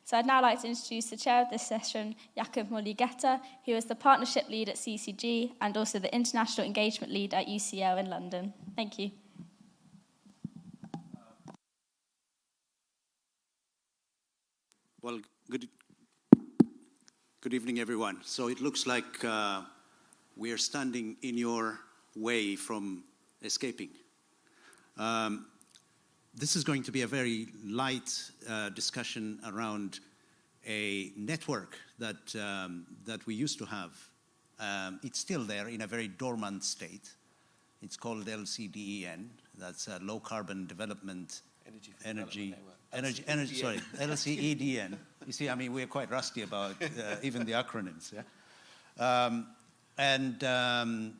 So I'd now like to introduce the chair of this session, Yacob Mulugetta, who is the partnership lead at CCG and also the international engagement lead at UCL in London. Thank you. Well, good evening, everyone. So it looks like we are standing in your way from escaping. This is going to be a very light discussion around a network that we used to have. It's still there in a very dormant state. It's called LCEDN. That's Low Carbon Development Energy. LCEDN. You see, I mean, we're quite rusty about even the acronyms. Yeah.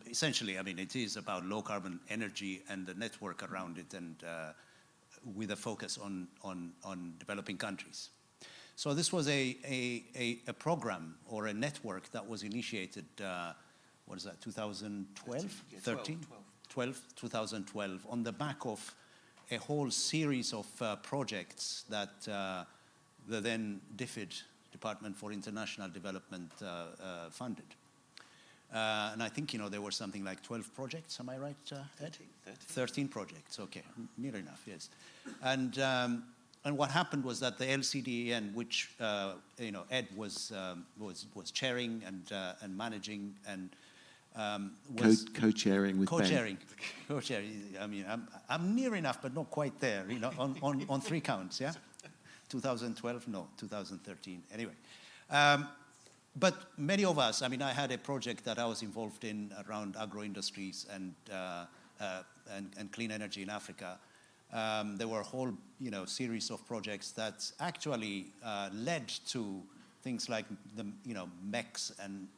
Essentially, I mean, it is about low carbon energy and the network around it, and with a focus on developing countries. So this was a program or a network that was initiated. What is that? 2012, 13, 2012, on the back of a whole series of projects that the then DFID, Department for International Development, funded. And I think, there were something like 12 projects, am I right, Ed? 13 projects, okay, near enough, yes. And what happened was that the LCEDN, which, Ed was chairing and managing and was co-chairing with co-chairing. I mean, I'm near enough, but not quite there. On 3 counts. Yeah, 2012, no, 2013. Anyway, but many of us. I mean, I had a project that I was involved in around agro industries and clean energy in Africa. There were a whole series of projects that actually led to things like the MEX and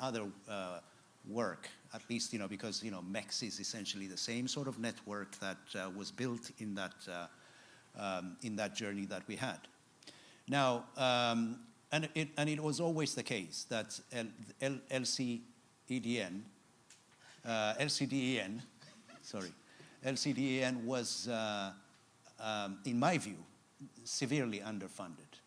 other work, at least because MEX is essentially the same sort of network that was built in that journey that we had. Now, and it was always the case that LCEDN was, in my view, severely underfunded.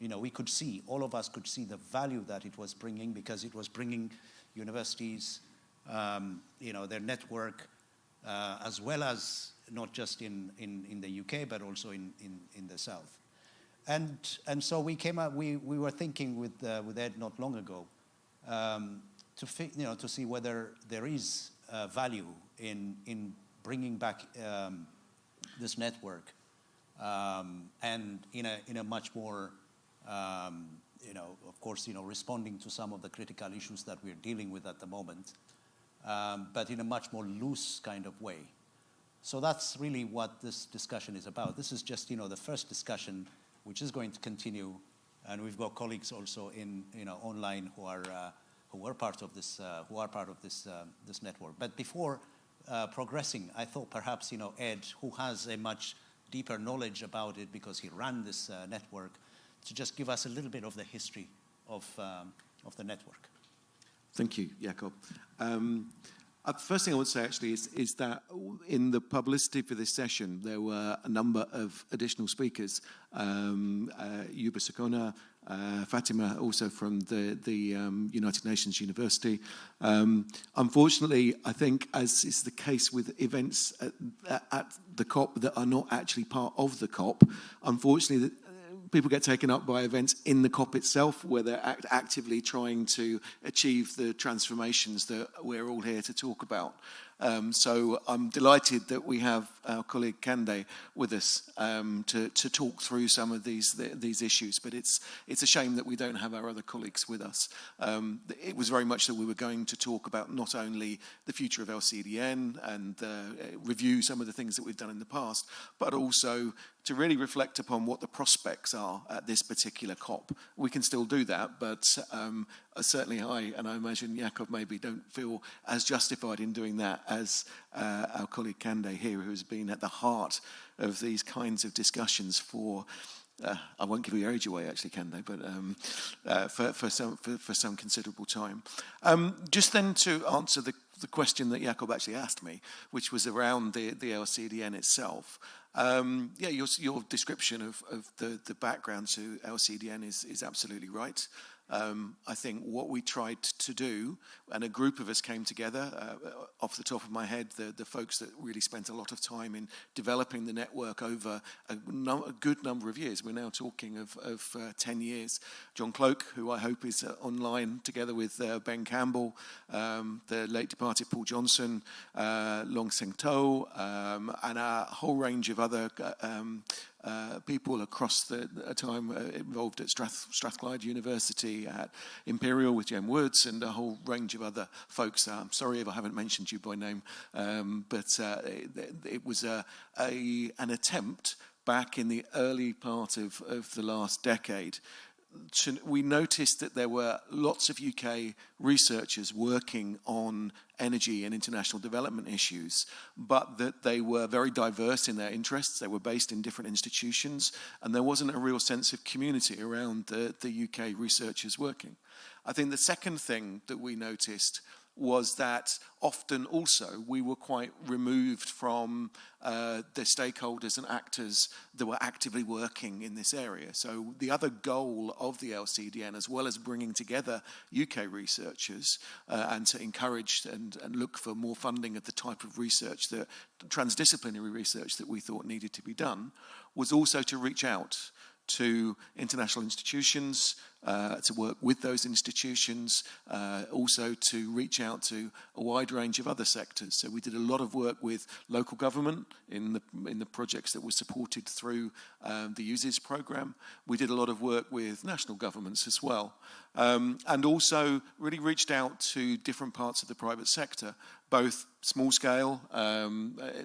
We could see, all of us could see the value that it was bringing, because it was bringing universities, their network, as well as not just in the UK, but also in the South. And so we came up, we were thinking with Ed not long ago, to see whether there is value in bringing back this network, and in a much more of course, responding to some of the critical issues that we're dealing with at the moment, but in a much more loose kind of way. So that's really what this discussion is about. This is just, the first discussion, which is going to continue, and we've got colleagues also in, online who are part of this, this network. But before progressing, I thought perhaps, Ed, who has a much deeper knowledge about it because he ran this network, to just give us a little bit of the history of the network. Thank you, Yacob. First thing I would say actually is that in the publicity for this session, there were a number of additional speakers. Yuba Sakona, Fatima, also from the United Nations University. Unfortunately, I think, as is the case with events at the COP that are not actually part of the COP, unfortunately, people get taken up by events in the COP itself, where they're actively trying to achieve the transformations that we're all here to talk about. So I'm delighted that we have our colleague Kandeh with us to talk through some of these issues. But it's a shame that we don't have our other colleagues with us. It was very much that we were going to talk about not only the future of LCEDN and review some of the things that we've done in the past, but also to really reflect upon what the prospects are at this particular COP. We can still do that, but certainly I, and I imagine Yacob maybe don't feel as justified in doing that as our colleague Kandeh here, who has been at the heart of these kinds of discussions for I won't give your age away, actually, Kandeh, but for some considerable time. Just then to answer the question that Yacob actually asked me, which was around the LCEDN itself. Yeah, your description of the background to LCEDN is absolutely right. I think what we tried to do, and a group of us came together, off the top of my head, the folks that really spent a lot of time in developing the network over a good number of years. We're now talking of 10 years. John Cloak, who I hope is online, together with Ben Campbell, the late departed Paul Johnson, Long Seng To, and a whole range of other people across the time involved at Strathclyde University, at Imperial with Jem Woods, and a whole range of other folks. I'm sorry if I haven't mentioned you by name, but it was an attempt back in the early part of the last decade. We noticed that there were lots of UK researchers working on energy and international development issues, but that they were very diverse in their interests. They were based in different institutions, and there wasn't a real sense of community around the UK researchers working. I think the second thing that we noticed was that often also we were quite removed from the stakeholders and actors that were actively working in this area. So the other goal of the LCEDN, as well as bringing together UK researchers and to encourage and look for more funding of the type of research, that transdisciplinary research that we thought needed to be done, was also to reach out to international institutions, to work with those institutions, also to reach out to a wide range of other sectors. So we did a lot of work with local government in the projects that were supported through the USIS program. We did a lot of work with national governments as well, and also really reached out to different parts of the private sector, both small scale,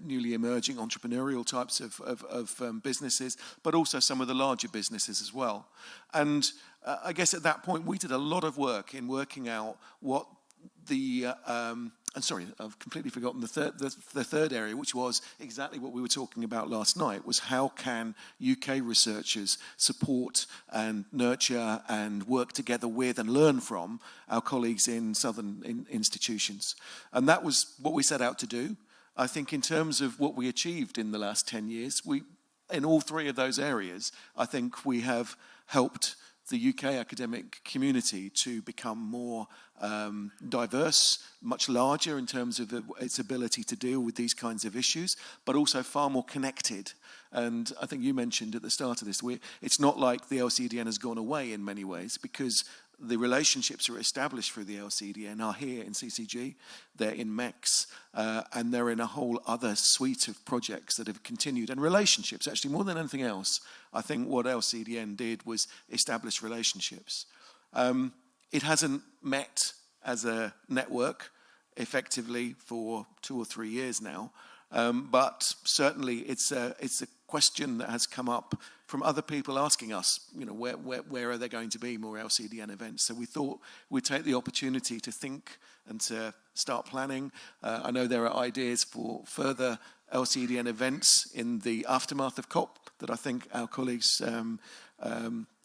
newly emerging entrepreneurial types of businesses, but also some of the larger businesses as well. And I guess at that point we did a lot of work in working out what the and sorry, I've completely forgotten the third area, which was exactly what we were talking about last night, was how can UK researchers support and nurture and work together with and learn from our colleagues in southern institutions. And that was what we set out to do. I think in terms of what we achieved in the last 10 years, in all three of those areas, I think we have helped the UK academic community to become more diverse, much larger in terms of its ability to deal with these kinds of issues, but also far more connected. And I think you mentioned at the start of this, it's not like the LCEDN has gone away in many ways, because the relationships that are established through the LCEDN are here in CCG, they're in MEX, and they're in a whole other suite of projects that have continued. And relationships, actually, more than anything else, I think what LCEDN did was establish relationships. It hasn't met as a network effectively for 2 or 3 years now, but certainly it's a question that has come up from other people asking us, where are there going to be more LCEDN events? So we thought we'd take the opportunity to think and to start planning. I know there are ideas for further LCEDN events in the aftermath of COP that I think our colleagues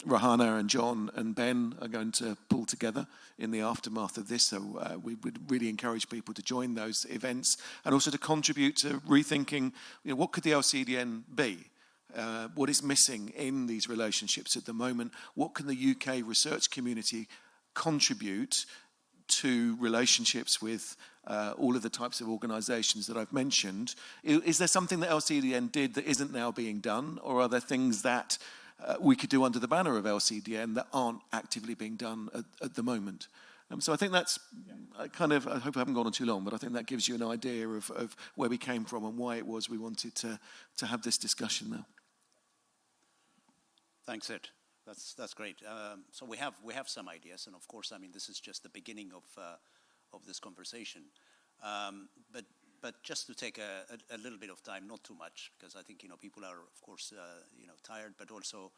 Rahana and John and Ben are going to pull together in the aftermath of this. So we would really encourage people to join those events and also to contribute to rethinking, what could the LCEDN be? What is missing in these relationships at the moment? What can the UK research community contribute to relationships with all of the types of organisations that I've mentioned? Is there something that LCEDN did that isn't now being done, or are there things that we could do under the banner of LCEDN that aren't actively being done at the moment? So I think that's I hope I haven't gone on too long, but I think that gives you an idea of where we came from and why it was we wanted to have this discussion now. Thanks, Ed. That's great. So we have some ideas, and of course, this is just the beginning of this conversation. But just to take a little bit of time, not too much, because I think people are of course tired, but also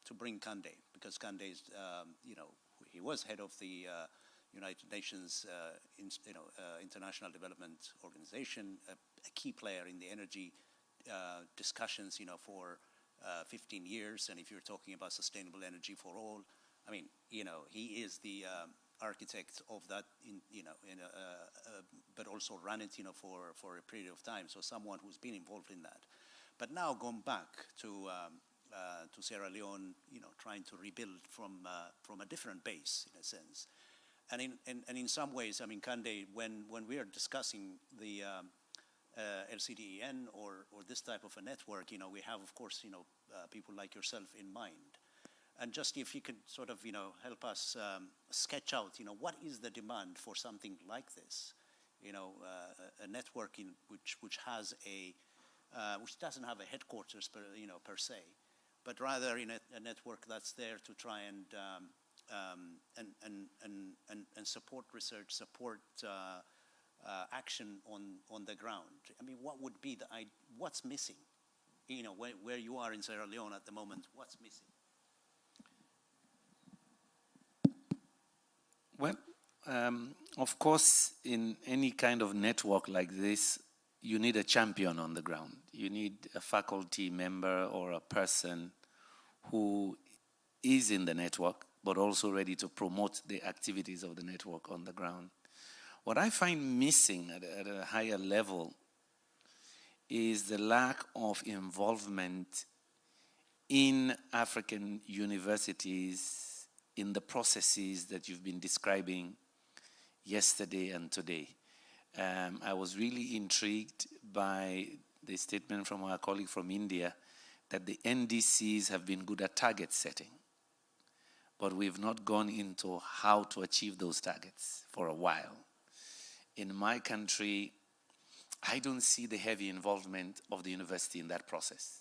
to bring Kandeh, because Kandeh is he was head of the United Nations International Development Organization, a key player in the energy discussions for 15 years. And if you're talking about sustainable energy for all, I mean, he is the architect of that, but also ran it, for a period of time. So someone who's been involved in that. But now gone back to Sierra Leone, trying to rebuild from a different base, in a sense. And in some ways, I mean, Kandeh, when we are discussing the LCEDN or this type of a network, we have, of course, people like yourself in mind. And just if you could sort of, help us sketch out, what is the demand for something like this? A network which has which doesn't have a headquarters per se, but rather in a network that's there to try and support research, support action on the ground. I mean, what would be what's missing? Where you are in Sierra Leone at the moment, what's missing? Well, of course, in any kind of network like this, you need a champion on the ground. You need a faculty member or a person who is in the network, but also ready to promote the activities of the network on the ground. What I find missing at a higher level is the lack of involvement in African universities in the processes that you've been describing yesterday and today. I was really intrigued by the statement from our colleague from India that the NDCs have been good at target setting, but we've not gone into how to achieve those targets for a while. In my country, I don't see the heavy involvement of the university in that process.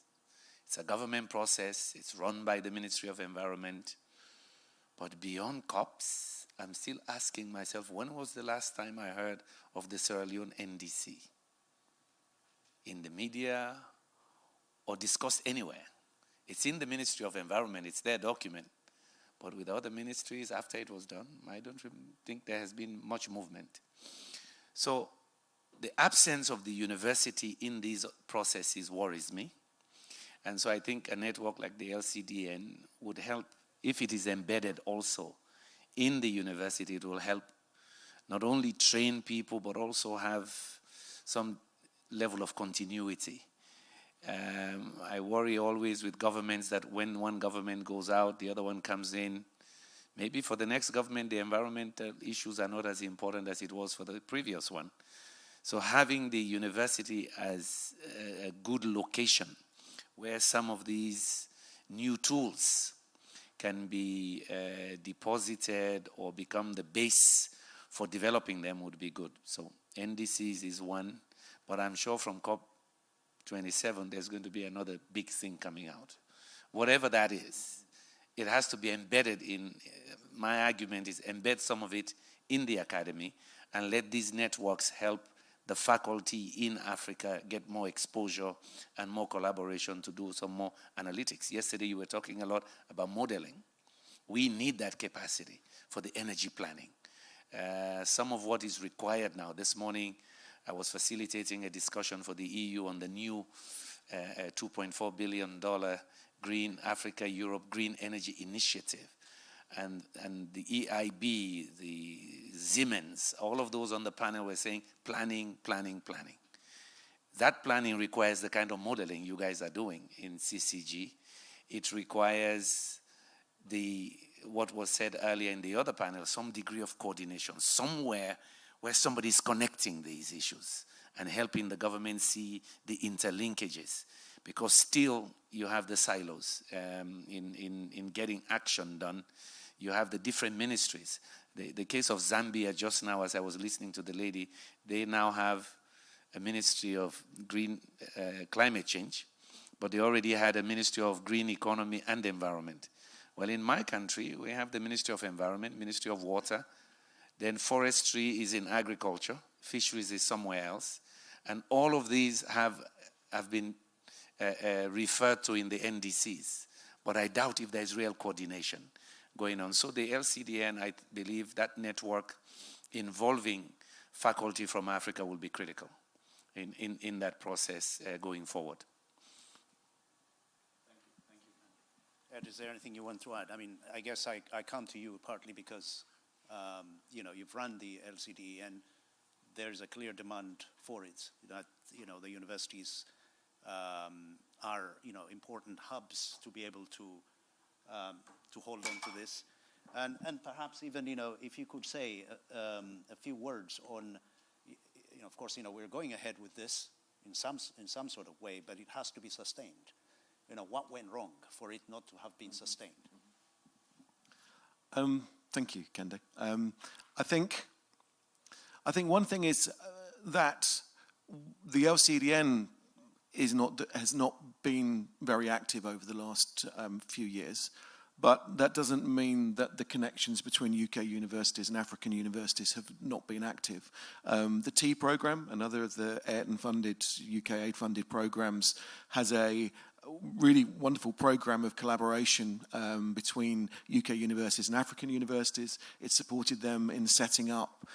It's a government process, it's run by the Ministry of Environment, but beyond COPs, I'm still asking myself, when was the last time I heard of the Sierra Leone NDC? In the media or discussed anywhere? It's in the Ministry of Environment, it's their document. But with other ministries, after it was done, I don't think there has been much movement. So the absence of the university in these processes worries me. And so I think a network like the LCEDN would help. If it is embedded also in the university, it will help not only train people, but also have some level of continuity. I worry always with governments that when one government goes out, the other one comes in. Maybe for the next government, the environmental issues are not as important as it was for the previous one. So having the university as a good location where some of these new tools can be deposited or become the base for developing them would be good. So NDCs is one, but I'm sure from COP27 there's going to be another big thing coming out. Whatever that is, it has to be embedded in, my argument is embed some of it in the academy and let these networks help the faculty in Africa get more exposure and more collaboration to do some more analytics. Yesterday you were talking a lot about modeling. We need that capacity for the energy planning. Some of what is required now. This morning I was facilitating a discussion for the EU on the new $2.4 billion Green Africa-Europe Green Energy Initiative. And the EIB, the Siemens, all of those on the panel were saying planning, planning, planning. That planning requires the kind of modeling you guys are doing in CCG. It requires what was said earlier in the other panel, some degree of coordination, somewhere where somebody is connecting these issues and helping the government see the interlinkages. Because still you have the silos in getting action done. You have the different ministries. The case of Zambia just now, as I was listening to the lady, they now have a Ministry of Green Climate Change, but they already had a Ministry of Green Economy and Environment. Well, in my country, we have the Ministry of Environment, Ministry of Water, then forestry is in agriculture, fisheries is somewhere else, and all of these have been referred to in the NDCs, but I doubt if there's real coordination going on. So the LCEDN, I believe that network involving faculty from Africa will be critical in that process going forward. Ed, is there anything you want to add? I mean, I guess I come to you partly because, you know, you've run the LCD and there's a clear demand for it, that, you know, the universities are, you know, important hubs to be able to hold on to this. And perhaps even, you know, if you could say a few words on, you know, of course, you know, we're going ahead with this in some sort of way, but it has to be sustained. You know, what went wrong for it not to have been sustained? Thank you, Kandeh. I think one thing is that the LCEDN has not been very active over the last few years, but that doesn't mean that the connections between UK universities and African universities have not been active. The T programme, another of the AIRTON-funded, UK aid-funded programmes, has a really wonderful programme of collaboration between UK universities and African universities. It supported them in setting up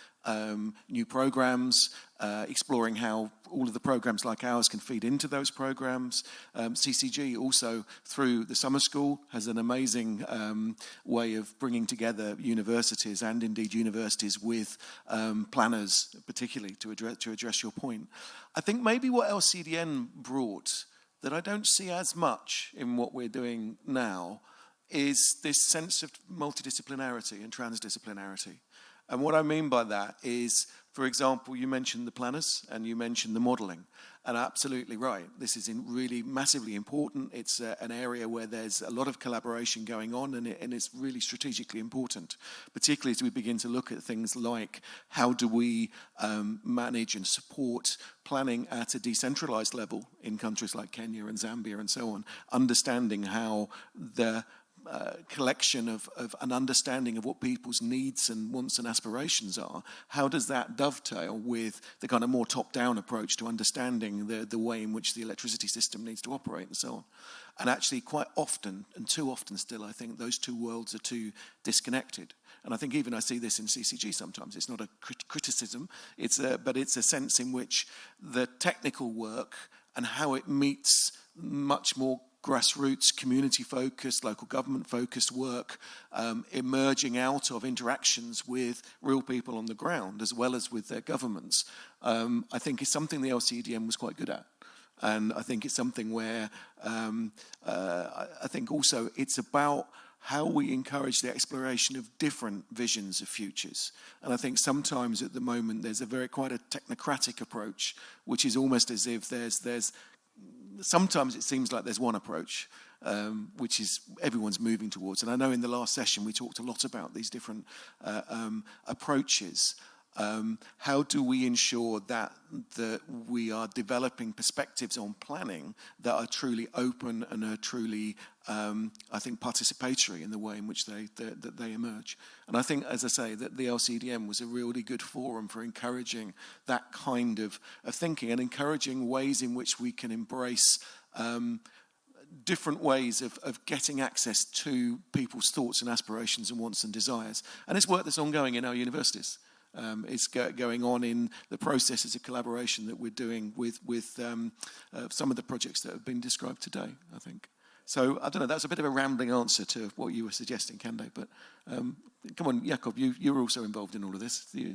new programmes, exploring how all of the programmes like ours can feed into those programmes. CCG also, through the summer school, has an amazing way of bringing together universities and indeed universities with planners, particularly to address your point. I think maybe what LCEDN brought that I don't see as much in what we're doing now is this sense of multidisciplinarity and transdisciplinarity. And what I mean by that is, for example, you mentioned the planners and you mentioned the modelling. And absolutely right, this is really massively important. It's an area where there's a lot of collaboration going on, and it's really strategically important, particularly as we begin to look at things like how do we manage and support planning at a decentralised level in countries like Kenya and Zambia and so on, understanding how the collection of an understanding of what people's needs and wants and aspirations are, how does that dovetail with the kind of more top-down approach to understanding the way in which the electricity system needs to operate and so on. And actually quite often, and too often still, I think those two worlds are too disconnected. And I think even I see this in CCG sometimes. It's not a criticism, but it's a sense in which the technical work and how it meets much more grassroots, community-focused, local government-focused work emerging out of interactions with real people on the ground as well as with their governments, I think is something the LCEDN was quite good at. And I think it's something where I think also it's about how we encourage the exploration of different visions of futures. And I think sometimes at the moment there's quite a technocratic approach, which is almost as if there's sometimes it seems like there's one approach, which is everyone's moving towards. And I know in the last session we talked a lot about these different approaches. How do we ensure that we are developing perspectives on planning that are truly open and are truly, I think, participatory in the way in which they emerge? And I think, as I say, that the LCEDN was a really good forum for encouraging that kind of thinking and encouraging ways in which we can embrace different ways of getting access to people's thoughts and aspirations and wants and desires. And it's work that's ongoing in our universities. It's going on in the processes of collaboration that we're doing with some of the projects that have been described today, I think. So, I don't know, that's a bit of a rambling answer to what you were suggesting, Kandeh, but come on, Yacob, you were also involved in all of this. Yeah.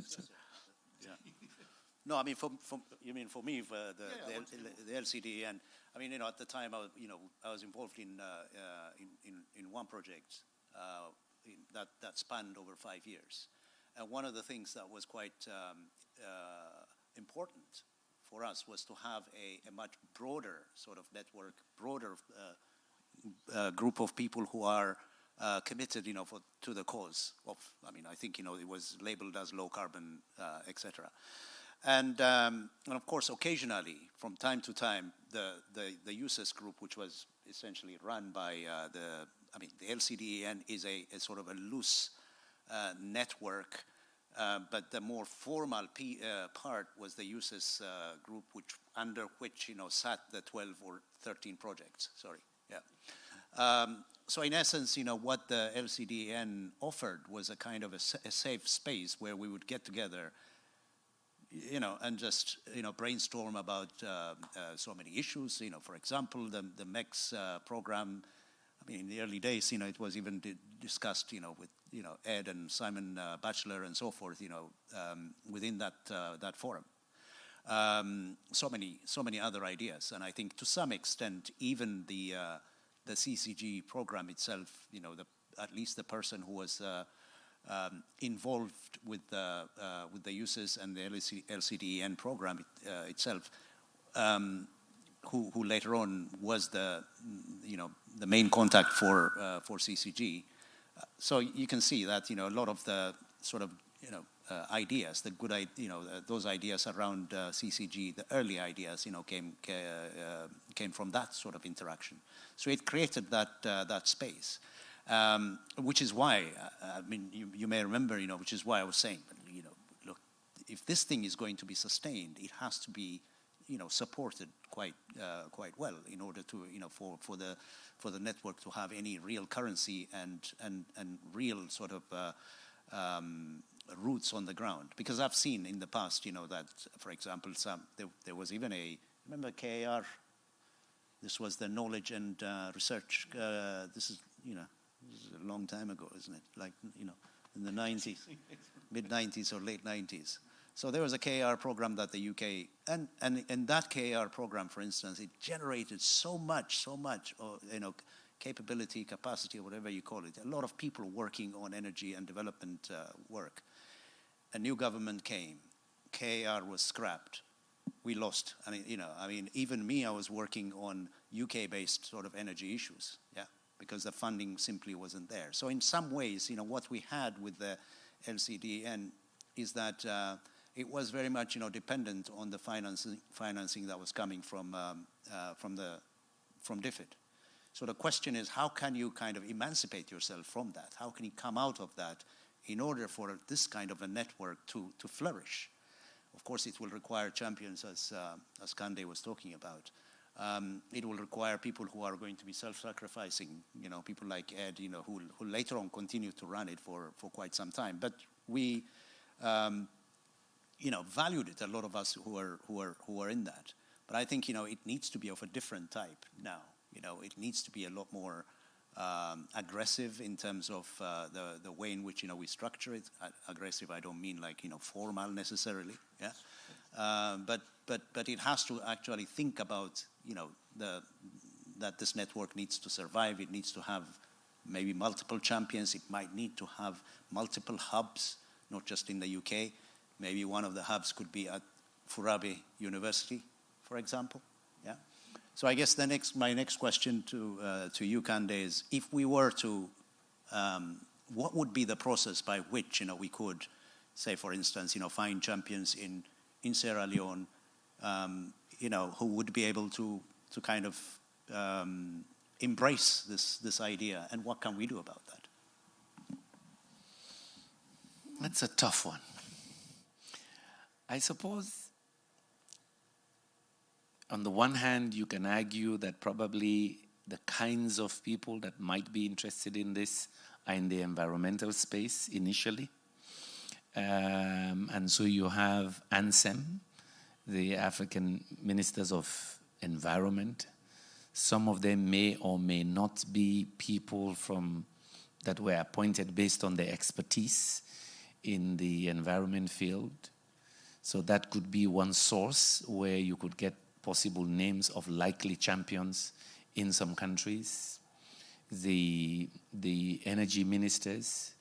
No, I mean, for me, the LCEDN, I mean, you know, at the time, I was involved in one project that spanned over 5 years. And one of the things that was quite important for us was to have a much broader sort of network, broader group of people who are committed, you know, to the cause of, I mean, I think, you know, it was labeled as low carbon, etc. And of course, occasionally, from time to time, the USES group, which was essentially run by the LCEDN is a sort of a loose network, but the more formal part was the USES group, under which, you know, sat the 12 or 13 projects. Sorry, yeah. So in essence, you know, what the LCEDN offered was a kind of a safe space where we would get together, you know, and just, you know, brainstorm about so many issues. You know, for example, the MEX program. mean, in the early days, it was even discussed, with, Ed and Simon Batchelor and so forth, within that forum. So many other ideas, and I think to some extent, even the CCG program itself, at least the person who was involved with the uses and the LCEDN program itself, who later on was the main contact for CCG. So you can see that a lot of the sort of ideas, the good those ideas around CCG, the early ideas came from that sort of interaction. So it created that space, which is why I mean you may remember which is why I was saying look, if this thing is going to be sustained, it has to be supported quite well in order to for the network to have any real currency and real sort of roots on the ground. Because I've seen in the past that, for example, there was even remember KAR, this was the knowledge and research, this is a long time ago, isn't it, like in the 90s, mid 90s or late 90s. So there was a KAR program that the UK, and that KAR program, for instance, it generated so much, capability, capacity, or whatever you call it. A lot of people working on energy and development work. A new government came. KAR was scrapped. We lost. Even me, I was working on UK-based sort of energy issues, because the funding simply wasn't there. So in some ways, what we had with the LCEDN is that it was very much, dependent on the financing that was coming from DFID. So the question is, how can you kind of emancipate yourself from that? How can you come out of that in order for this kind of a network to flourish? Of course, it will require champions, as Kandeh was talking about. It will require people who are going to be self-sacrificing, people like Ed, who later on continue to run it for quite some time. But we, valued it, a lot of us who are in that. But I think, it needs to be of a different type now. It needs to be a lot more aggressive in terms of the way in which, we structure it. Aggressive, I don't mean like, formal necessarily, but it has to actually think about, that this network needs to survive. It needs to have maybe multiple champions. It might need to have multiple hubs, not just in the UK. Maybe one of the hubs could be at Furabe University, for example. So I guess my next question to you, Kandeh, is if we were to, what would be the process by which we could, say, for instance, find champions in Sierra Leone, who would be able to kind of embrace this idea, and what can we do about that? That's a tough one. I suppose, on the one hand, you can argue that probably the kinds of people that might be interested in this are in the environmental space initially. And so you have ANSEM, the African Ministers of Environment. Some of them may or may not be people that were appointed based on their expertise in the environment field. So that could be one source where you could get possible names of likely champions in some countries. The energy ministers,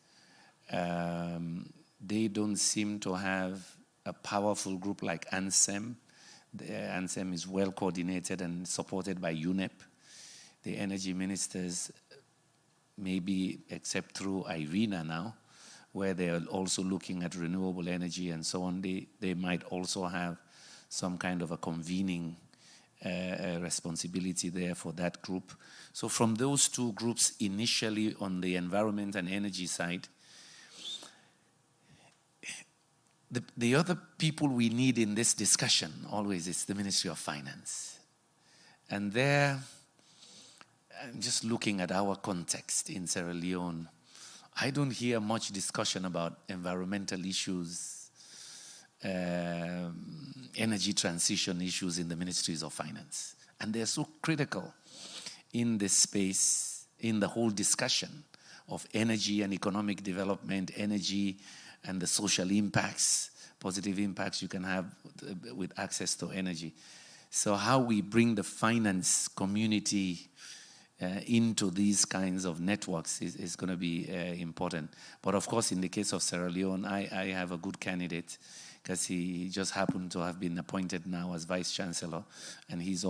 they don't seem to have a powerful group like ANSEM. ANSEM is well coordinated and supported by UNEP. The energy ministers, maybe except through IRENA now, where they are also looking at renewable energy and so on, they might also have some kind of a convening responsibility there for that group. So from those two groups initially on the environment and energy side, the other people we need in this discussion always is the Ministry of Finance. And there, I'm just looking at our context in Sierra Leone, I don't hear much discussion about environmental issues, energy transition issues in the ministries of finance. And they're so critical in this space in the whole discussion of energy and economic development, energy and the social impacts, positive impacts you can have with access to energy. So how we bring the finance community into these kinds of networks is going to be important. But of course, in the case of Sierra Leone, I have a good candidate because he just happened to have been appointed now as Vice Chancellor. And he's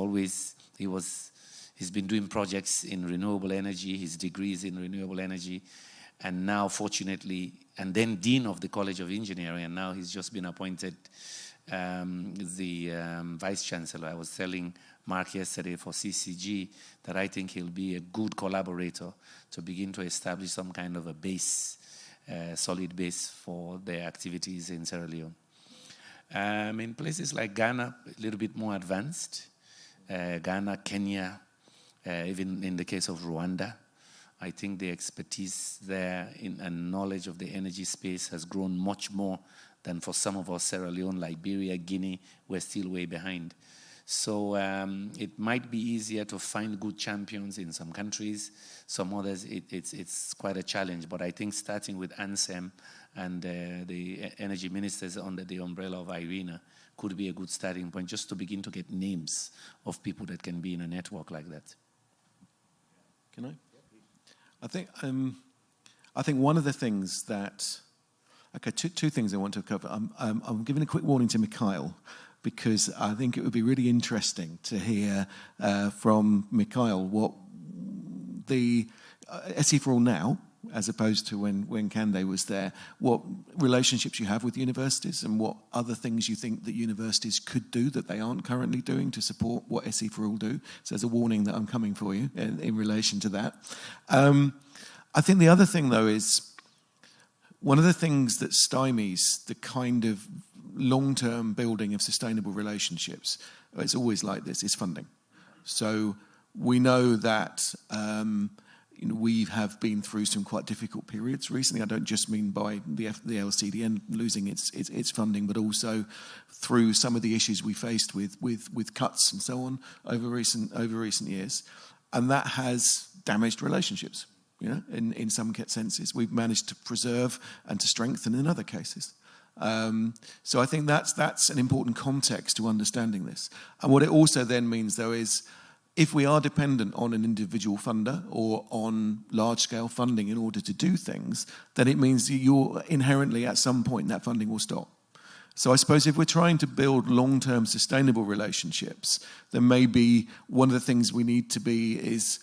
been doing projects in renewable energy, his degrees in renewable energy, and now fortunately, and then Dean of the College of Engineering, and now he's just been appointed the Vice Chancellor. I was telling Mark yesterday for CCG that I think he'll be a good collaborator to begin to establish some kind of a base, solid base for their activities in Sierra Leone. In places like Ghana, a little bit more advanced. Ghana, Kenya, even in the case of Rwanda, I think the expertise there and knowledge of the energy space has grown much more than for some of us. Sierra Leone, Liberia, Guinea, we're still way behind. So it might be easier to find good champions in some countries. Some others, it's quite a challenge. But I think starting with ANSEM and the energy ministers under the umbrella of IRENA could be a good starting point, just to begin to get names of people that can be in a network like that. Can I? I think one of the things that, okay, two things I want to cover. I'm giving a quick warning to Mikhail, because I think it would be really interesting to hear from Mikhail what the SE for All now, as opposed to when Kandeh was there, what relationships you have with universities and what other things you think that universities could do that they aren't currently doing to support what SE for All do. So there's a warning that I'm coming for you in relation to that. I think the other thing, though, is one of the things that stymies the kind of long-term building of sustainable relationships, it's always like this, is funding. So we know that we have been through some quite difficult periods recently. I don't just mean by the LCEDN losing its funding, but also through some of the issues we faced with cuts and so on over recent years. And that has damaged relationships, in some senses. We've managed to preserve and to strengthen in other cases. So I think that's an important context to understanding this. And what it also then means, though, is if we are dependent on an individual funder or on large-scale funding in order to do things, then it means that you're inherently, at some point, that funding will stop. So I suppose if we're trying to build long-term sustainable relationships, then maybe one of the things we need to be is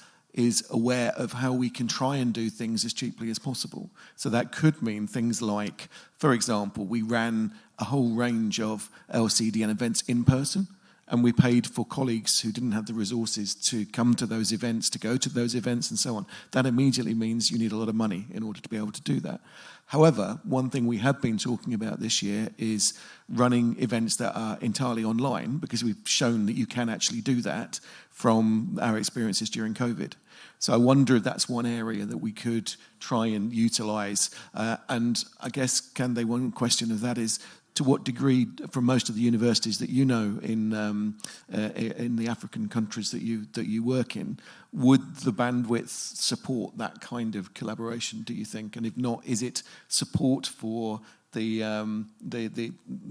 aware of how we can try and do things as cheaply as possible. So that could mean things like, for example, we ran a whole range of LCEDN events in person, and we paid for colleagues who didn't have the resources to come to those events, to go to those events and so on. That immediately means you need a lot of money in order to be able to do that. However, one thing we have been talking about this year is running events that are entirely online, because we've shown that you can actually do that from our experiences during COVID. So I wonder if that's one area that we could try and utilise. And I guess, Kandeh, one question of that is, to what degree, from most of the universities that you know in the African countries that you work in, would the bandwidth support that kind of collaboration, do you think? And if not, is it support for the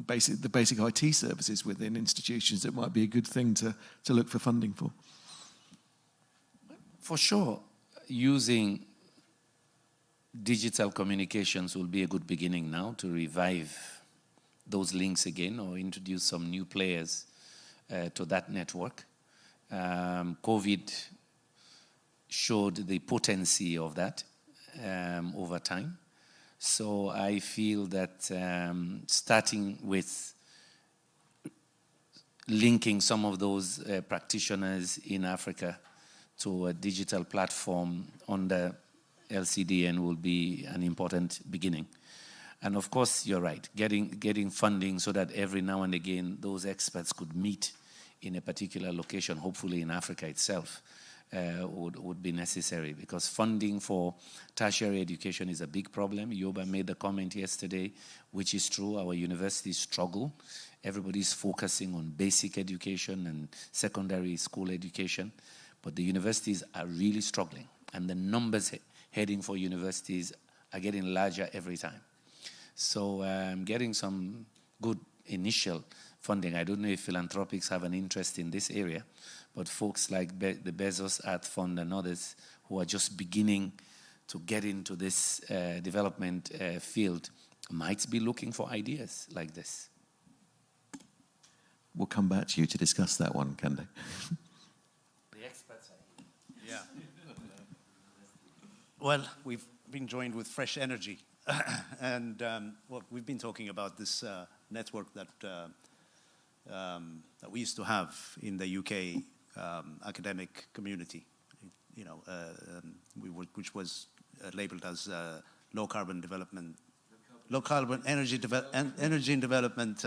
basic IT services within institutions that might be a good thing to look for funding for? For sure, using digital communications will be a good beginning now to revive those links again, or introduce some new players to that network. COVID showed the potency of that over time. So I feel that starting with linking some of those practitioners in Africa to a digital platform on the LCEDN will be an important beginning. And of course, you're right, getting funding so that every now and again those experts could meet in a particular location, hopefully in Africa itself, would be necessary, because funding for tertiary education is a big problem. Yoba made the comment yesterday, which is true. Our universities struggle. Everybody's focusing on basic education and secondary school education, but the universities are really struggling. and the numbers heading for universities are getting larger every time. So getting some good initial funding. I don't know if philanthropics have an interest in this area, but folks like the Bezos Earth Fund and others who are just beginning to get into this development field might be looking for ideas like this. We'll come back to you to discuss that one, Kandeh. The experts are here. Yeah. Well, we've been joined with fresh energy. And well, we've been talking about this network that that we used to have in the UK academic community, you know, which was labeled as low carbon development, low carbon energy and development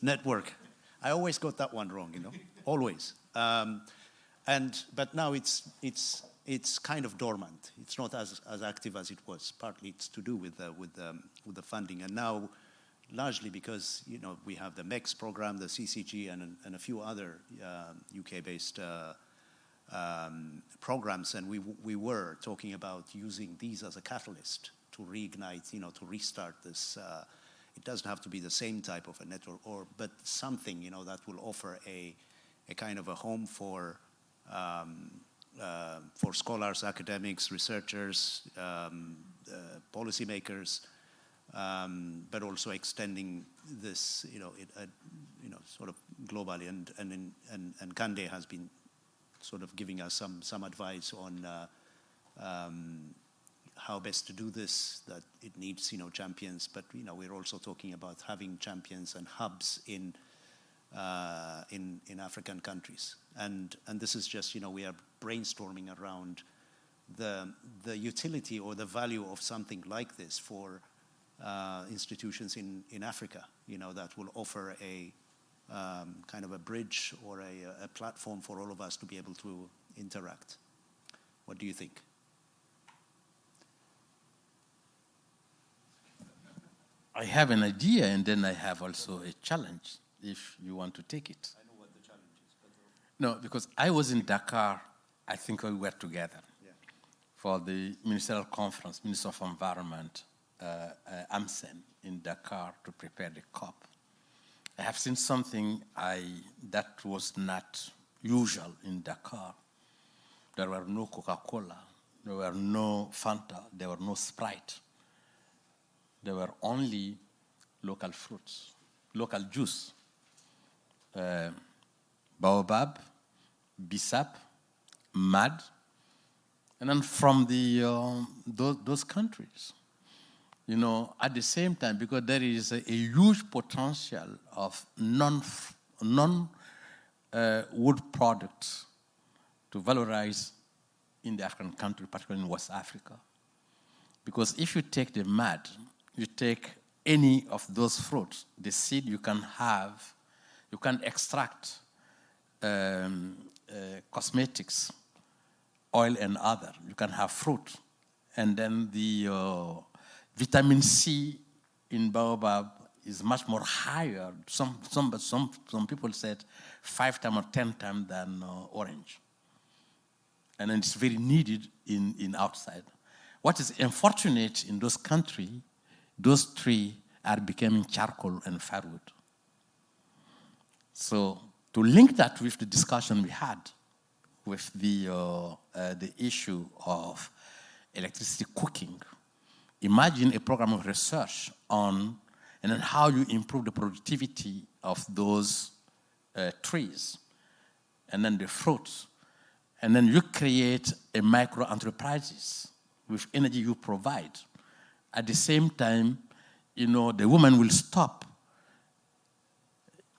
network. I always got that one wrong, you know, always. But now it's kind of dormant. It's not as active as it was. Partly it's to do with the funding, and now largely because, you know, we have the MEX program, the CCG, and a few other UK-based programs, and we were talking about using these as a catalyst to reignite, you know, to restart this. It doesn't have to be the same type of a network, but something, you know, that will offer a kind of a home for scholars, academics, researchers, policymakers, but also extending this, you know, sort of globally. And Kandeh has been sort of giving us some advice on how best to do this. That it needs, you know, champions, but, you know, we're also talking about having champions and hubs in African countries. And this is just, you know, we are brainstorming around the utility or the value of something like this for institutions in Africa, you know, that will offer a kind of a bridge or a platform for all of us to be able to interact. What do you think? I have an idea, and then I have also a challenge, if you want to take it. I know what the challenge is. But No, because I was in Dakar, I think we were together, for the ministerial conference, Minister of Environment, AMSEN, in Dakar to prepare the COP. I have seen something that was not usual in Dakar. There were no Coca-Cola, there were no Fanta, there were no Sprite. There were only local fruits, local juice, baobab, bisap, mad, and then from those countries. You know, at the same time, because there is a huge potential of non-wood products to valorize in the African country, particularly in West Africa. Because if you take the mad, you take any of those fruits, the seed you can extract cosmetics, oil and other. You can have fruit. And then the vitamin C in baobab is much more higher. Some people said 5 times or 10 times than orange. And then it's very needed in outside. What is unfortunate in those countries, those trees are becoming charcoal and firewood. So to link that with the discussion we had with the issue of electricity cooking, imagine a program of research on and then how you improve the productivity of those trees and then the fruits. And then you create a micro enterprises with energy you provide. At the same time, you know, the woman will stop,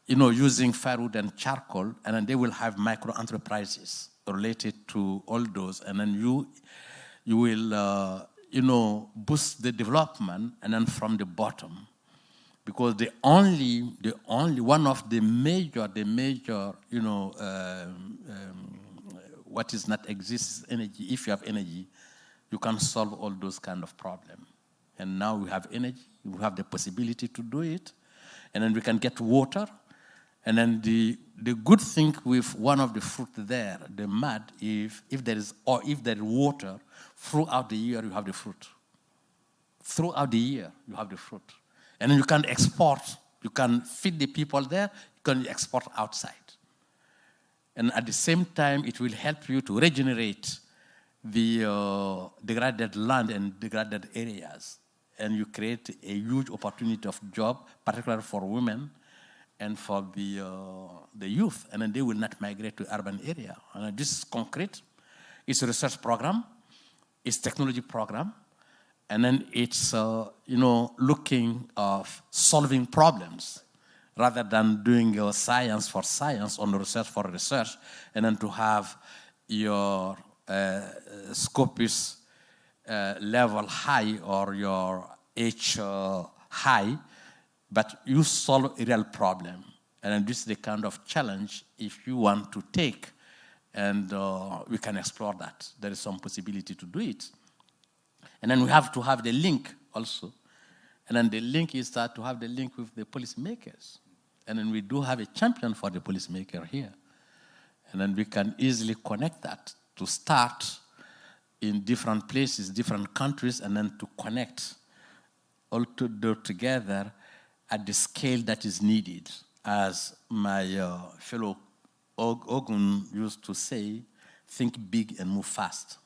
you know, using firewood and charcoal, and then they will have micro enterprises related to all those, and then you will, you know, boost the development, and then from the bottom, because the only one of the major, you know, what is not exists is energy. If you have energy, you can solve all those kind of problems. And now we have energy, we have the possibility to do it, and then we can get water, And then the good thing with one of the fruit there, the mud, if there is water, throughout the year you have the fruit. Throughout the year you have the fruit. And then you can export, you can feed the people there, you can export outside. And at the same time, it will help you to regenerate the degraded land and degraded areas. And you create a huge opportunity of job, particularly for women and for the youth. And then they will not migrate to urban area. And this is concrete. It's a research program. It's technology program. And then it's, looking of solving problems rather than doing science for science or research for research, and then to have your Scopus level high or your H high, but you solve a real problem. And this is the kind of challenge if you want to take, and we can explore that. There is some possibility to do it. And then we have to have the link also. And then the link is that to have the link with the policymakers. And then we do have a champion for the policymaker here. And then we can easily connect that to start in different places, different countries, and then to connect all together at the scale that is needed. As my fellow Ogun used to say, think big and move fast.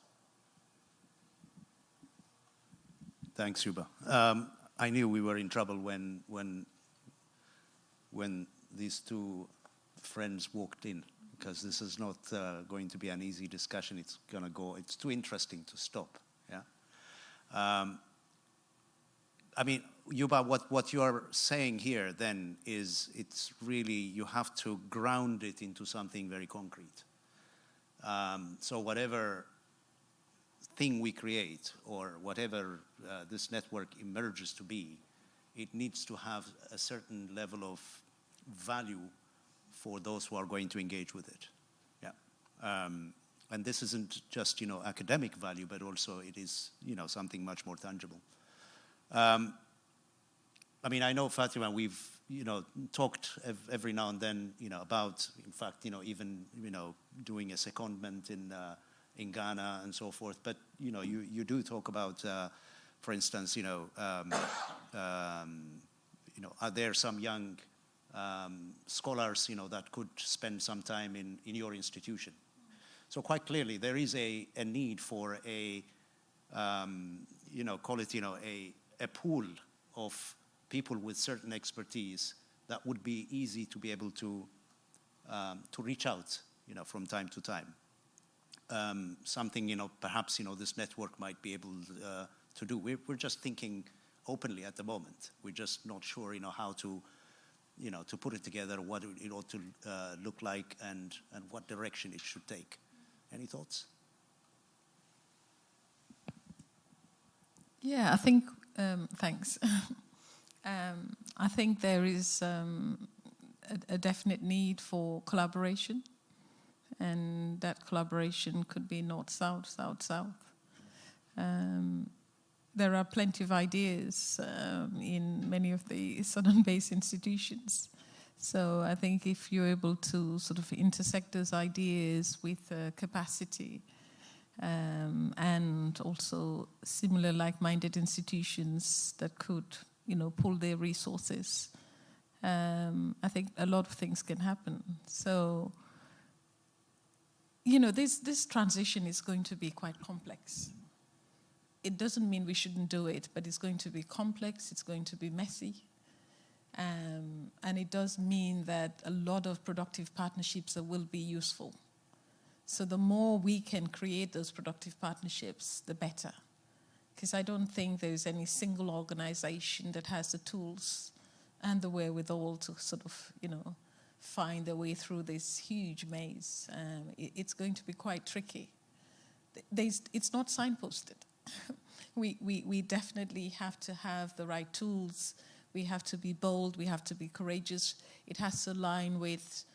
Thanks, Yuba. I knew we were in trouble when these two friends walked in, because this is not going to be an easy discussion. It's going to go, it's too interesting to stop. Yeah. I mean, Yuba, what you are saying here then is it's really, you have to ground it into something very concrete. So whatever thing we create or whatever this network emerges to be, it needs to have a certain level of value for those who are going to engage with it. Yeah. And this isn't just, academic value, but also it is, something much more tangible. I mean, I know, Fatima, we've, talked every now and then, about, in fact, even, doing a secondment in Ghana and so forth. But, you do talk about, for instance, are there some young scholars, that could spend some time in your institution? So quite clearly, there is a need for a, call it, a pool of people with certain expertise that would be easy to be able to reach out, from time to time. Something, perhaps, this network might be able to do. We're just thinking openly at the moment. We're just not sure, how to, to put it together, what it ought to look like, and what direction it should take. Any thoughts? Yeah, I think, thanks. I think there is a definite need for collaboration, and that collaboration could be north-south, south-south. There are plenty of ideas in many of the southern-based institutions. So I think if you're able to sort of intersect those ideas with capacity, and also similar like-minded institutions that could, pool their resources, I think a lot of things can happen. So, this transition is going to be quite complex. It doesn't mean we shouldn't do it, but it's going to be complex, it's going to be messy. And it does mean that a lot of productive partnerships will be useful. So the more we can create those productive partnerships, the better. Because I don't think there's any single organization that has the tools and the wherewithal to sort of, find their way through this huge maze. It's going to be quite tricky. It's not signposted. We definitely have to have the right tools. We have to be bold. We have to be courageous. It has to align with,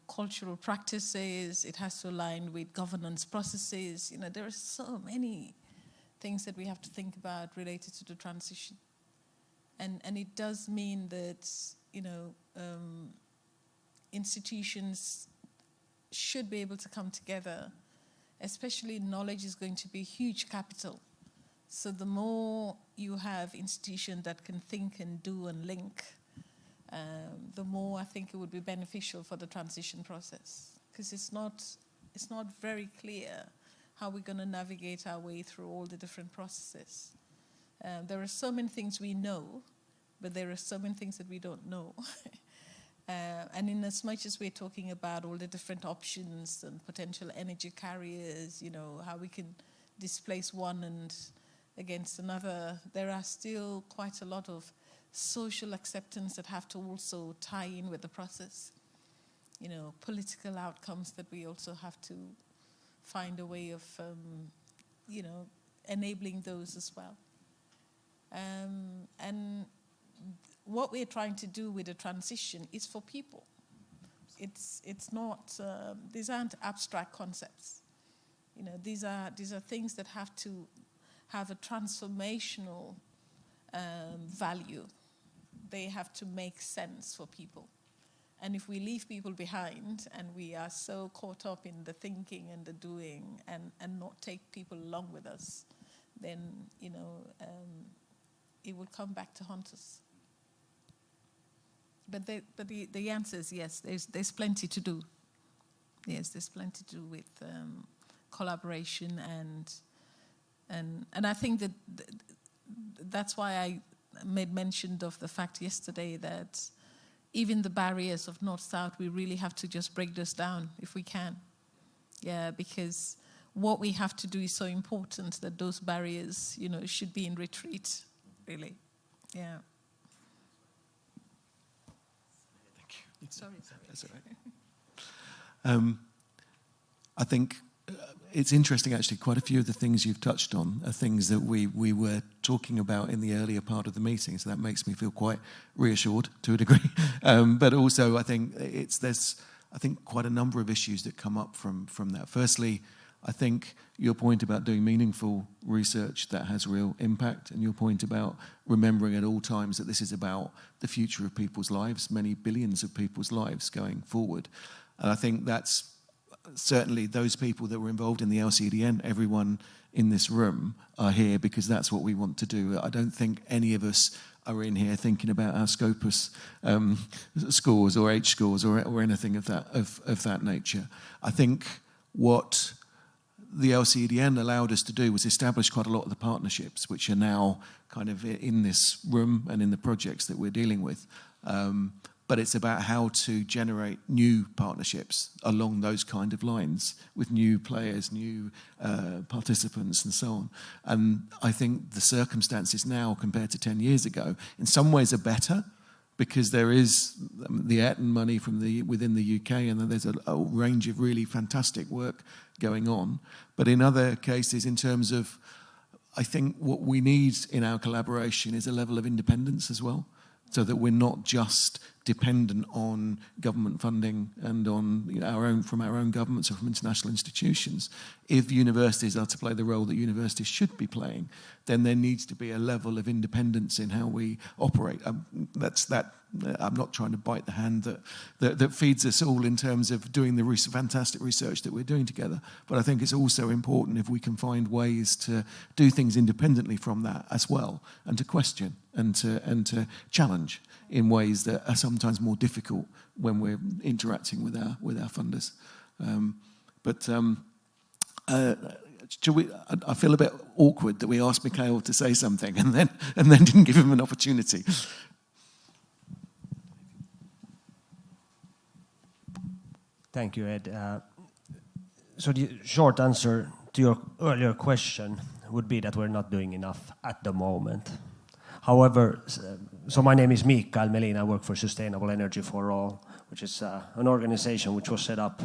cultural practices. It has to align with governance processes. There are so many things that we have to think about related to the transition. And it does mean that, institutions should be able to come together, especially knowledge is going to be huge capital. So the more you have institutions that can think and do and link, the more I think it would be beneficial for the transition process. Because it's not very clear how we're going to navigate our way through all the different processes. There are so many things we know, but there are so many things that we don't know. And in as much as we're talking about all the different options and potential energy carriers, you know, how we can displace one and against another, there are still quite a lot of social acceptance that have to also tie in with the process. You know, political outcomes that we also have to find a way of, you know, enabling those as well. And what we're trying to do with the transition is for people. It's not, these aren't abstract concepts. You know, these are things that have to have a transformational value. They have to make sense for people. And if we leave people behind and we are so caught up in the thinking and the doing and not take people along with us, then, you know, it will come back to haunt us. But the answer is yes, there's plenty to do. Yes, there's plenty to do with collaboration and I think that's why I made mention of the fact yesterday that even the barriers of North-South, we really have to just break those down if we can. Yeah, because what we have to do is so important that those barriers, you know, should be in retreat, really. Yeah. Sorry. That's all right. I think it's interesting, actually. Quite a few of the things you've touched on are things that we were talking about in the earlier part of the meeting, so that makes me feel quite reassured to a degree. But also, I think there's quite a number of issues that come up from that. Firstly, I think your point about doing meaningful research that has real impact, and your point about remembering at all times that this is about the future of people's lives, many billions of people's lives going forward. And I think that's certainly those people that were involved in the LCEDN, everyone in this room are here because that's what we want to do. I don't think any of us are in here thinking about our Scopus scores or H scores or anything of that nature. I think what the LCEDN allowed us to do was establish quite a lot of the partnerships which are now kind of in this room and in the projects that we're dealing with. But it's about how to generate new partnerships along those kind of lines with new players, new participants and so on. And I think the circumstances now compared to 10 years ago in some ways are better because there is the TENN money from within the UK and then there's a range of really fantastic work going on. But in other cases, in terms of, I think what we need in our collaboration is a level of independence as well, so that we're not just dependent on government funding and on from our own governments or from international institutions. If universities are to play the role that universities should be playing, then there needs to be a level of independence in how we operate. I'm not trying to bite the hand that feeds us all in terms of doing the fantastic research that we're doing together. But I think it's also important if we can find ways to do things independently from that as well, and to question and to challenge in ways that are sometimes more difficult when we're interacting with our funders. I feel a bit awkward that we asked Mikhail to say something and then didn't give him an opportunity. Thank you, Ed. So the short answer to your earlier question would be that we're not doing enough at the moment. However, so my name is Mikael Melin. I work for Sustainable Energy for All, which is an organization which was set up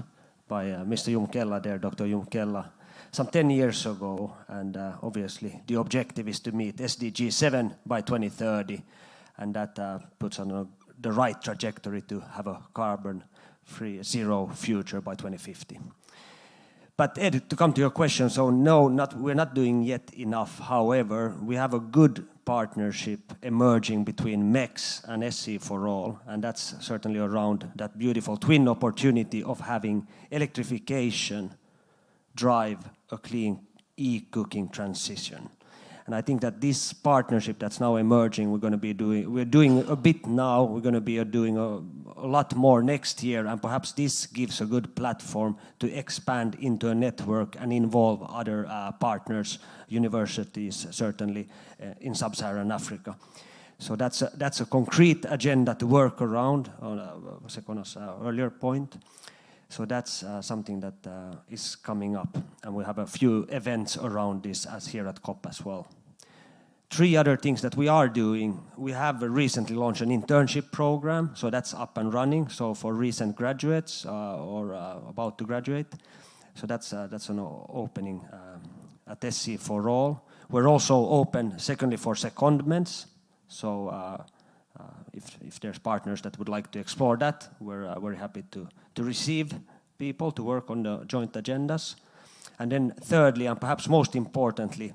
by Mr. Yumkella there, Dr. Yumkella, some 10 years ago. And obviously, the objective is to meet SDG 7 by 2030. And that puts on the right trajectory to have a carbon-free, zero future by 2050. But Ed, to come to your question, so no, we're not doing yet enough. However, we have a good partnership emerging between MEX and SC4All, and that's certainly around that beautiful twin opportunity of having electrification drive a clean e-cooking transition. And I think that this partnership that's now emerging, we're doing a bit now, we're going to be doing a lot more next year, and perhaps this gives a good platform to expand into a network and involve other partners, universities, certainly in sub-Saharan Africa. So that's a concrete agenda to work around, on Sekono's earlier point. So that's something that is coming up, and we have a few events around this as here at COP as well. 3 other things that we are doing. We have recently launched an internship program, so that's up and running. So for recent graduates or about to graduate, so that's an opening at SC4All. We're also open, secondly, for secondments. So if there's partners that would like to explore that, we're very happy to receive people to work on the joint agendas. And then thirdly, and perhaps most importantly,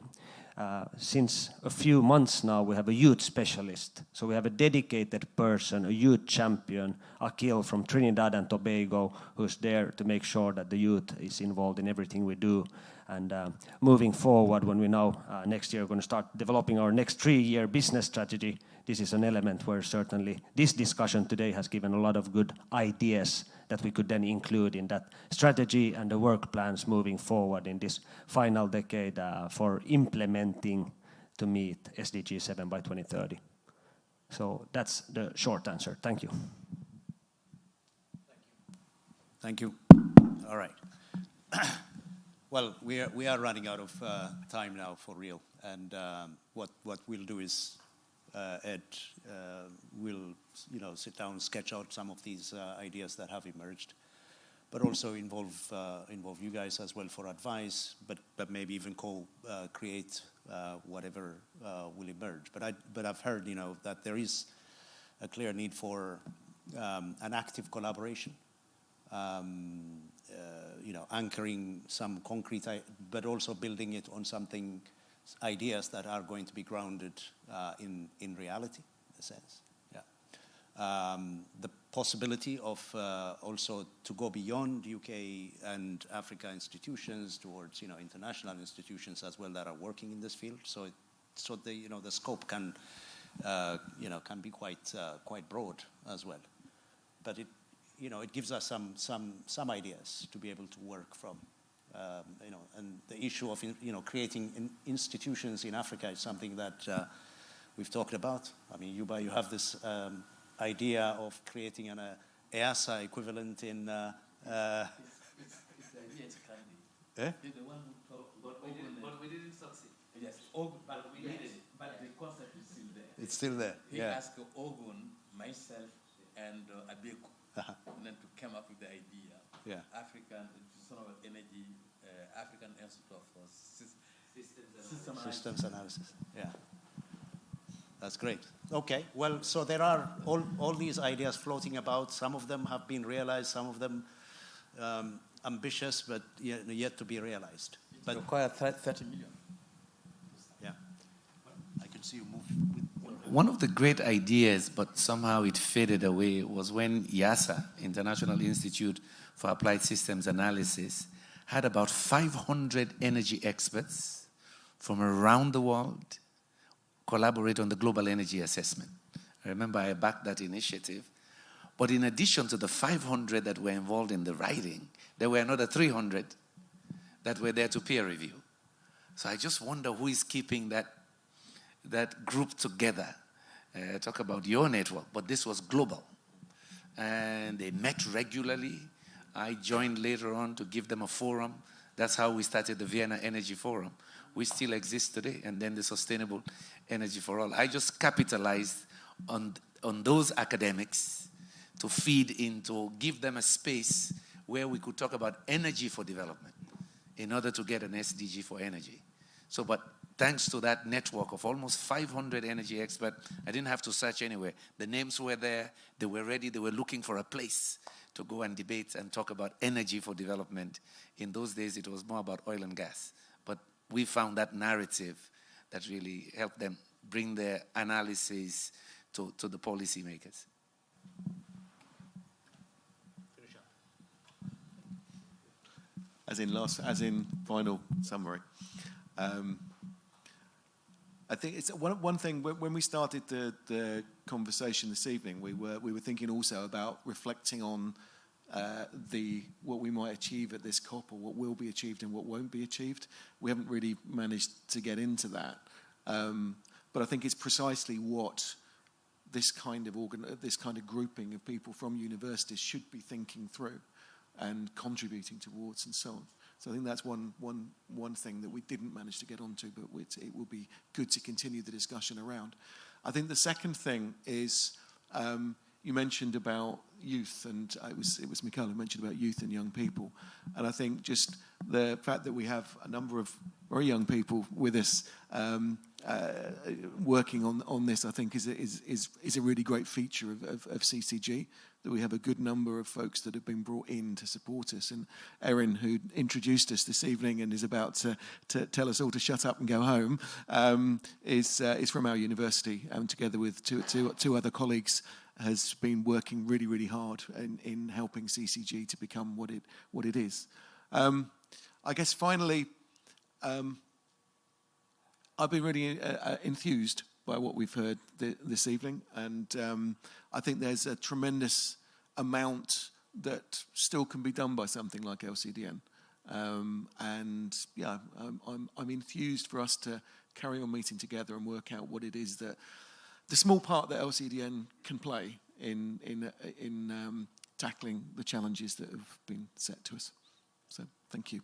since a few months now, we have a youth specialist. So we have a dedicated person, a youth champion, Akil from Trinidad and Tobago, who's there to make sure that the youth is involved in everything we do. And moving forward, when we now next year are going to start developing our next 3-year business strategy, this is an element where certainly this discussion today has given a lot of good ideas that we could then include in that strategy and the work plans moving forward in this final decade for implementing to meet SDG 7 by 2030. So that's the short answer. Thank you. Thank you. All right. Well, we are running out of time now for real, and what we'll do is Ed will sit down, sketch out some of these ideas that have emerged, but also involve you guys as well for advice, but maybe even create whatever will emerge. But I've heard that there is a clear need for an active collaboration. Anchoring some concrete, but also building it on something, ideas that are going to be grounded in reality, in a sense. Yeah. The possibility of also to go beyond UK and Africa institutions towards international institutions as well that are working in this field. So the scope can be quite broad as well, but it gives us some ideas to be able to work from. And the issue of creating institutions in Africa is something that we've talked about. I mean, Yuba, you have this idea of creating an EASA equivalent in. It's the idea to Kandeh. The one who talked, but we didn't succeed. Yes, but we did it. But the concept is still there. It's still there. He asked Ogun, myself, and Abeku, and then to come up with the idea. Yeah. African Energy, African Institute of Systems Analysis. Yeah. That's great. Okay. Well, so there are all these ideas floating about. Some of them have been realized. Some of them ambitious, but yet to be realized. But require 30 million. Yeah. I can see you move. One of the great ideas, but somehow it faded away, was when IASA, International Institute for Applied Systems Analysis, had about 500 energy experts from around the world collaborate on the global energy assessment. I remember I backed that initiative. But in addition to the 500 that were involved in the writing, there were another 300 that were there to peer review. So I just wonder who is keeping that group together. Talk about your network, but this was global. And they met regularly. I joined later on to give them a forum. That's how we started the Vienna Energy Forum. We still exist today, and then the Sustainable Energy for All. I just capitalized on those academics to feed into, give them a space where we could talk about energy for development in order to get an SDG for energy. So, but thanks to that network of almost 500 energy experts, I didn't have to search anywhere. The names were there, they were ready, they were looking for a place to go and debate and talk about energy for development. In those days, it was more about oil and gas. But we found that narrative that really helped them bring their analysis to the policymakers. As in final summary. I think it's one thing when we started the conversation this evening, we were thinking also about reflecting on what we might achieve at this COP, or what will be achieved and what won't be achieved. We haven't really managed to get into that, but I think it's precisely what this kind of grouping of people from universities should be thinking through and contributing towards, and so on. So I think that's one thing that we didn't manage to get onto, but it will be good to continue the discussion around. I think the second thing is, you mentioned about youth, and it was Yumkella who mentioned about youth and young people. And I think just the fact that we have a number of very young people with us working on this, I think is a really great feature of CCG, that we have a good number of folks that have been brought in to support us. And Erin, who introduced us this evening and is about to tell us all to shut up and go home, is from our university, and together with two other colleagues, has been working really, really hard in helping CCG to become what it is. I guess finally, I've been really enthused by what we've heard this evening, and I think there's a tremendous amount that still can be done by something like LCEDN. And yeah, I'm enthused for us to carry on meeting together and work out what it is that the small part that LCEDN can play in tackling the challenges that have been set to us. So thank you.